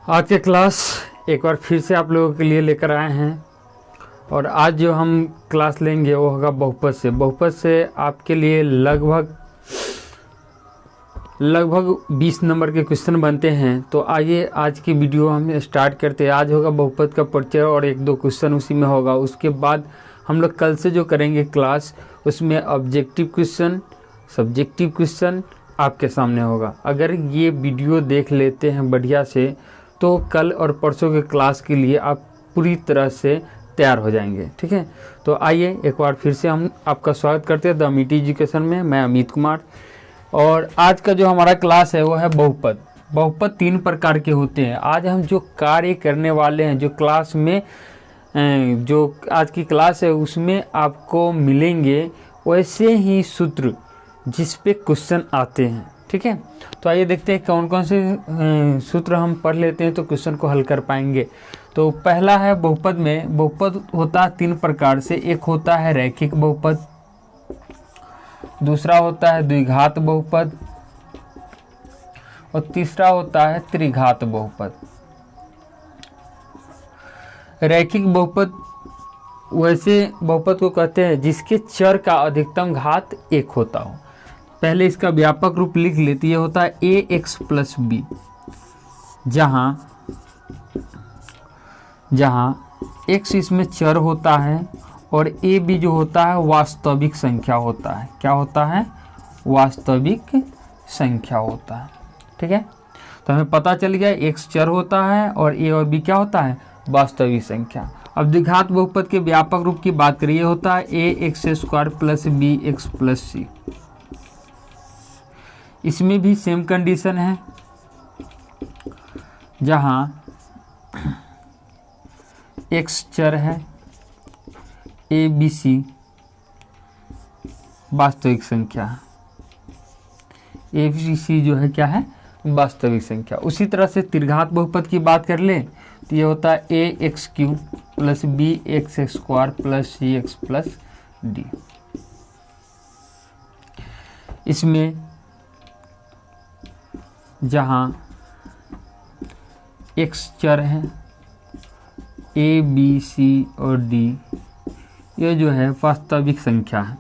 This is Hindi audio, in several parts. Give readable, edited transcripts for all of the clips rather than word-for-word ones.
आज के क्लास एक बार फिर से आप लोगों के लिए लेकर आए हैं और आज जो हम क्लास लेंगे वो होगा बहुपद से। बहुपद से आपके लिए लगभग 20 नंबर के क्वेश्चन बनते हैं। तो आइए आज की वीडियो हम स्टार्ट करते हैं। आज होगा बहुपद का परिचय और 1-2 क्वेश्चन उसी में होगा। उसके बाद हम लोग कल से जो करेंगे क्लास उसमें ऑब्जेक्टिव क्वेश्चन, सब्जेक्टिव क्वेश्चन आपके सामने होगा। अगर ये वीडियो देख लेते हैं बढ़िया से तो कल और परसों के क्लास के लिए आप पूरी तरह से तैयार हो जाएंगे। ठीक है, तो आइए एक बार फिर से हम आपका स्वागत करते हैं द अमित एजुकेशन में। मैं अमित कुमार और आज का जो हमारा क्लास है वो है बहुपद। बहुपद 3 प्रकार के होते हैं। आज हम जो कार्य करने वाले हैं, जो क्लास में जो आज की क्लास है उसमें आपको मिलेंगे वैसे ही सूत्र जिस पे क्वेश्चन आते हैं। ठीक है, तो आइए देखते हैं कौन कौन से सूत्र हम पढ़ लेते हैं तो क्वेश्चन को हल कर पाएंगे। तो पहला है बहुपद में। बहुपद होता है 3 प्रकार से। एक होता है रैखिक बहुपद, दूसरा होता है द्विघात बहुपद और तीसरा होता है त्रिघात बहुपद। रैखिक बहुपद वैसे बहुपद को कहते हैं जिसके चर का अधिकतम घात 1 होता हो। पहले इसका व्यापक रूप लिख लेती है, होता है ax प्लस b, जहाँ x इसमें चर होता है और a b जो होता है वास्तविक संख्या होता है। क्या होता है? वास्तविक संख्या होता है। ठीक है, तो हमें पता चल गया x चर होता है और a और b क्या होता है? वास्तविक संख्या। अब द्विघात बहुपद के व्यापक रूप की बात करिए, होता है ax² plus bx plus c। इसमें भी सेम कंडीशन है, जहाँ x चर है, a b c वास्तविक संख्या है। a b c जो है क्या है? वास्तविक संख्या। उसी तरह से त्रिघात बहुपद की बात कर ले तो ये होता है ax³ plus bx² plus cx plus d। इसमें जहाँ x चर है, a b c और d ये जो है वास्तविक संख्या है।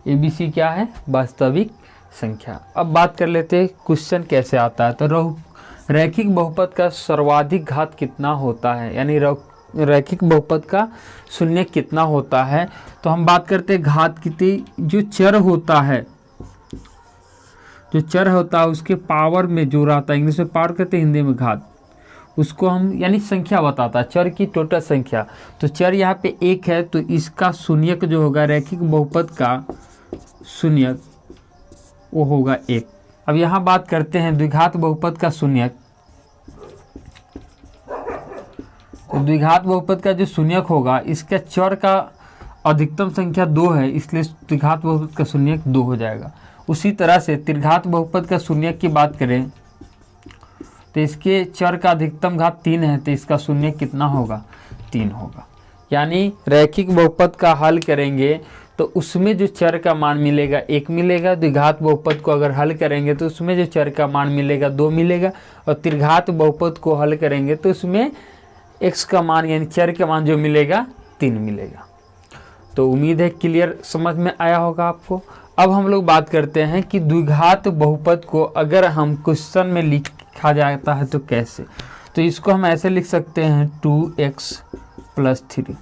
a b c क्या है? वास्तविक संख्या। अब बात कर लेते हैं क्वेश्चन कैसे आता है। तो रैखिक बहुपद का सर्वाधिक घात कितना होता है, यानी रैखिक बहुपद का शून्य कितना होता है। तो हम बात करते हैं घात कितनी। जो चर होता है, जो चर होता है उसके पावर में जो रहता है, इंग्लिश में पावर कहते हैं, हिंदी में घात, उसको हम यानी संख्या बताता है, चर की टोटल संख्या। तो चर यहाँ पे 1 है तो इसका शून्यक जो होगा रैखिक बहुपद का शून्यक वो होगा 1। अब यहाँ बात करते हैं द्विघात बहुपद का शून्यक। तो द्विघात बहुपद का जो शून्यक होगा, इसका चर का अधिकतम संख्या 2 है, इसलिए द्विघात बहुपद का शून्यक 2 हो जाएगा। उसी तरह से त्रिघात बहुपद का शून्यक की बात करें तो इसके चर का अधिकतम घात 3 है तो इसका शून्यक कितना होगा? 3 होगा। यानी रैखिक बहुपद का हल करेंगे तो उसमें जो चर का मान मिलेगा 1 मिलेगा। द्विघात बहुपद को अगर हल करेंगे तो उसमें जो चर का मान मिलेगा 2 मिलेगा। और त्रिघात बहुपद को हल करेंगे तो उसमें x का मान यानी चर का मान जो मिलेगा 3 मिलेगा। तो उम्मीद है क्लियर समझ में आया होगा आपको। अब हम लोग बात करते हैं कि द्विघात बहुपद को अगर हम क्वेश्चन में लिखा जाता है तो कैसे। तो इसको हम ऐसे लिख सकते हैं 2x प्लस 3।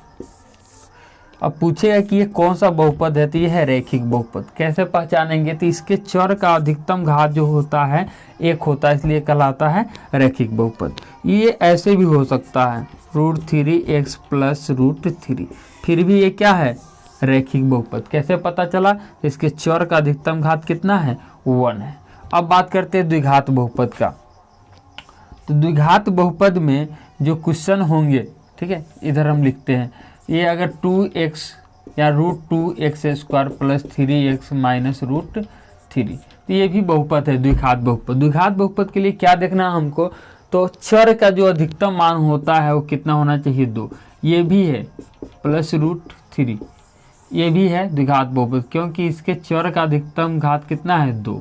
अब पूछेगा कि ये कौन सा बहुपद है, तो ये है रैखिक बहुपद। कैसे पहचानेंगे? तो इसके चर का अधिकतम घात जो होता है 1 होता है, इसलिए कहलाता है रैखिक बहुपद। ये ऐसे भी हो सकता है √3x प्लस √3, फिर भी ये क्या है? रैखिक बहुपद। कैसे पता चला? इसके चर का अधिकतम घात कितना है? 1 है। अब बात करते हैं द्विघात बहुपद का। तो द्विघात बहुपद में जो क्वेश्चन होंगे, ठीक है, इधर हम लिखते हैं, ये अगर 2x या √2x² प्लस 3x माइनस √3, तो ये भी बहुपद है द्विघात बहुपद। द्विघात बहुपद के लिए क्या देखना हमको? तो चर का जो अधिकतम मान होता है वो कितना होना चाहिए? 2। ये भी है प्लस √3, ये भी है द्विघात बहुपद क्योंकि इसके चर का अधिकतम घात कितना है? 2।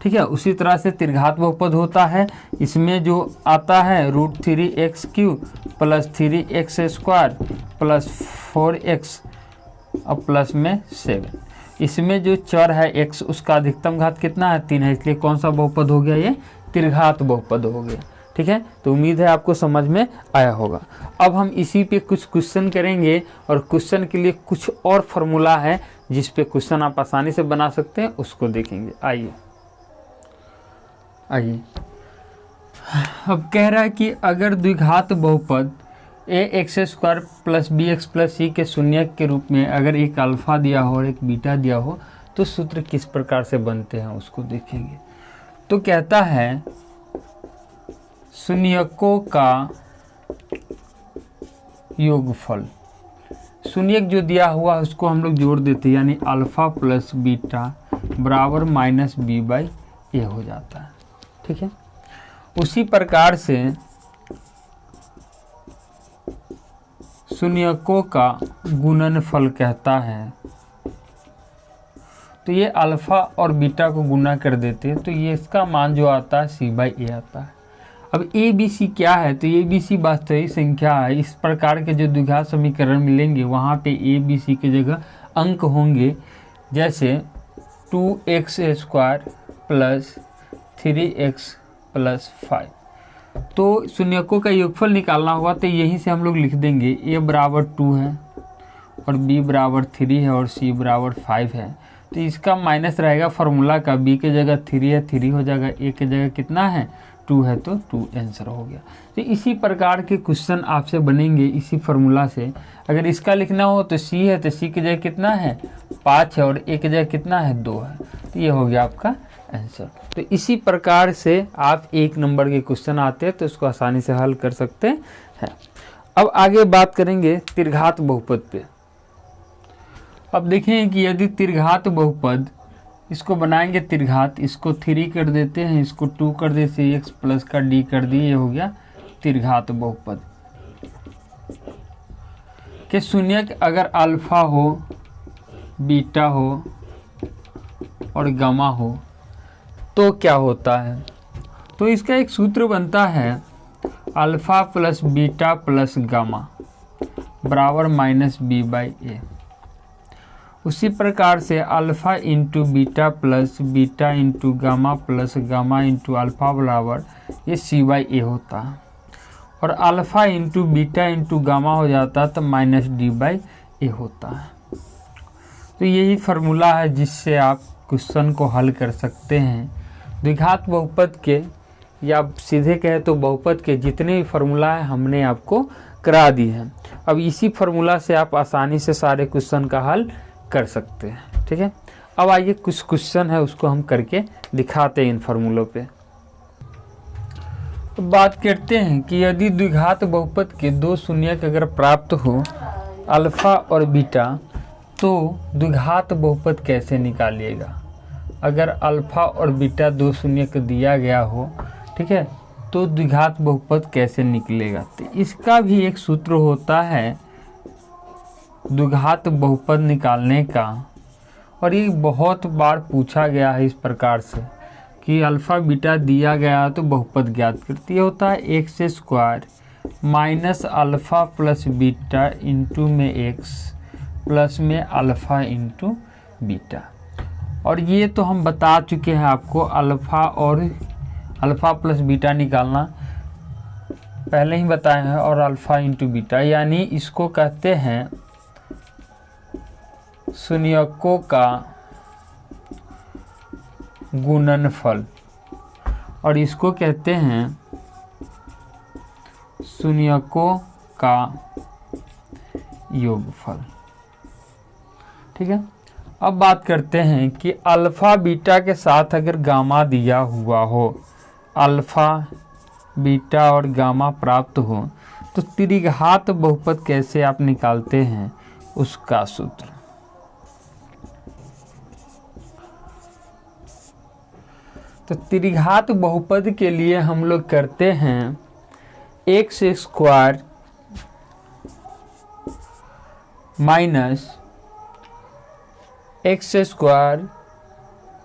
ठीक है। उसी तरह से त्रिघात बहुपद होता है, इसमें जो आता है √3x³ plus 3x² plus 4x और प्लस में 7। इसमें जो चर है x, उसका अधिकतम घात कितना है 3 है, इसलिए कौन सा बहुपद हो गया, ये त्रिघात बहुपद हो गया। ठीक है, तो उम्मीद है आपको समझ में आया होगा। अब हम इसी पे कुछ क्वेश्चन करेंगे और क्वेश्चन के लिए कुछ और फॉर्मूला है जिस पे क्वेश्चन आप आसानी से बना सकते हैं, उसको देखेंगे। आइए अब कह रहा है कि अगर द्विघात बहुपद ax² plus bx plus c के शून्यक के रूप में अगर एक अल्फा दिया हो और एक बीटा दिया हो तो सूत्र किस प्रकार से बनते हैं उसको देखेंगे। तो कहता है शून्यकों का योगफल, शून्यक जो दिया हुआ है उसको हम लोग जोड़ देते हैं, यानी अल्फा प्लस बीटा बराबर -b/a हो जाता है। ठीक है, उसी प्रकार से शून्यकों का गुणनफल कहता है, तो ये अल्फा और बीटा को गुना कर देते हैं तो ये इसका मान जो आता है c/a आता है। अब ए बी सी क्या है, तो ए बी सी वास्तविक संख्या है। इस प्रकार के जो द्विघात समीकरण मिलेंगे वहाँ पे ए बी सी की जगह अंक होंगे, जैसे 2x² प्लस 3x प्लस 5। तो शून्यकों का योगफल निकालना होगा तो यहीं से हम लोग लिख देंगे a बराबर 2 है और b बराबर 3 है और c बराबर 5 है। तो इसका माइनस रहेगा फार्मूला का, b की जगह 3 है 3 हो जाएगा, a की जगह कितना है 2 है तो 2 आंसर हो गया। तो इसी प्रकार के क्वेश्चन आपसे बनेंगे इसी फार्मूला से। अगर इसका लिखना हो तो c है तो c की जगह कितना है 5 है और a की जगह कितना है 2 है, तो ये हो गया आपका आंसर। तो इसी प्रकार से आप 1 नंबर के क्वेश्चन आते हैं तो इसको आसानी से हल कर सकते हैं। अब आगे बात करेंगे त्रिघात बहुपद पे। अब देखें कि यदि त्रिघात बहुपद, इसको बनाएंगे त्रिघात, इसको 3 कर देते हैं, इसको 2 कर देते हैं, x प्लस का d कर दिए, ये हो गया त्रिघात बहुपद के शून्यक अगर अल्फा हो, बीटा हो और गामा हो तो क्या होता है। तो इसका एक सूत्र बनता है alpha plus beta plus gamma बराबर -b/a। उसी प्रकार से alpha into beta plus beta into gamma plus gamma into alpha बराबर ये c/a होता है, और alpha into beta into gamma हो जाता है तो -d/a होता है। तो यही फार्मूला है जिससे आप क्वेश्चन को हल कर सकते हैं। द्विघात बहुपद के या सीधे कहे तो बहुपद के जितने भी फार्मूला है हमने आपको करा दी है। अब इसी फार्मूला से आप आसानी से सारे क्वेश्चन का हल कर सकते हैं। ठीक है, अब आइए कुछ क्वेश्चन है उसको हम करके दिखाते हैं इन फार्मूलों पे। तो बात करते हैं कि यदि द्विघात बहुपद के 2 शून्यक अगर प्राप्त हो अल्फा और बीटा, तो द्विघात बहुपद कैसे निकालिएगा। अगर अल्फा और बीटा 2 शून्यक दिया गया हो, ठीक है, तो द्विघात बहुपद कैसे निकलेगा। तो इसका भी एक सूत्र होता है द्विघात बहुपद निकालने का, और ये बहुत बार पूछा गया है इस प्रकार से कि अल्फा बीटा दिया गया तो बहुपद ज्ञात करती है। होता है x² minus alpha plus beta into में x प्लस में अल्फा इंटू बीटा। और ये तो हम बता चुके हैं आपको, अल्फा प्लस बीटा निकालना पहले ही बताए हैं, और अल्फा इंटू बीटा, यानी इसको कहते हैं शून्यकों का गुणनफल और इसको कहते हैं शून्यकों का योगफल। ठीक है, अब बात करते हैं कि अल्फा बीटा के साथ अगर गामा दिया हुआ हो, अल्फा बीटा और गामा प्राप्त हो, तो त्रिघात बहुपद कैसे आप निकालते हैं उसका सूत्र। तो त्रिघात बहुपद के लिए हम लोग करते हैं x² minus x²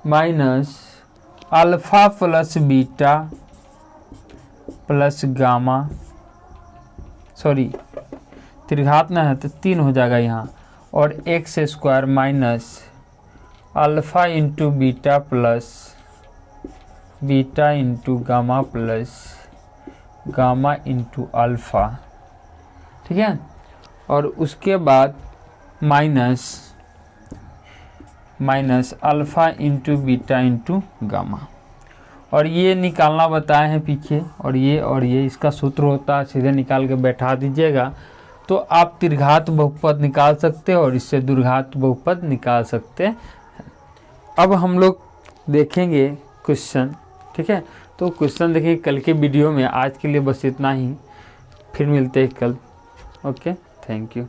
minus alpha plus beta plus gamma, sorry त्रिघात ना है तो 3 हो जाएगा यहाँ, और x square minus alpha into beta plus beta into gamma plus gamma into alpha, ठीक है। और उसके बाद minus alpha into beta into gamma, और ये निकालना बताए हैं पीछे, और ये इसका सूत्र होता है, सीधे निकाल के बैठा दीजिएगा तो आप त्रिघात बहुपद निकाल सकते हैं और इससे द्विघात बहुपद निकाल सकते हैं। अब हम लोग देखेंगे क्वेश्चन, ठीक है। तो क्वेश्चन देखिए कल के वीडियो में। आज के लिए बस इतना ही, फिर मिलते हैं कल। Okay, thank you.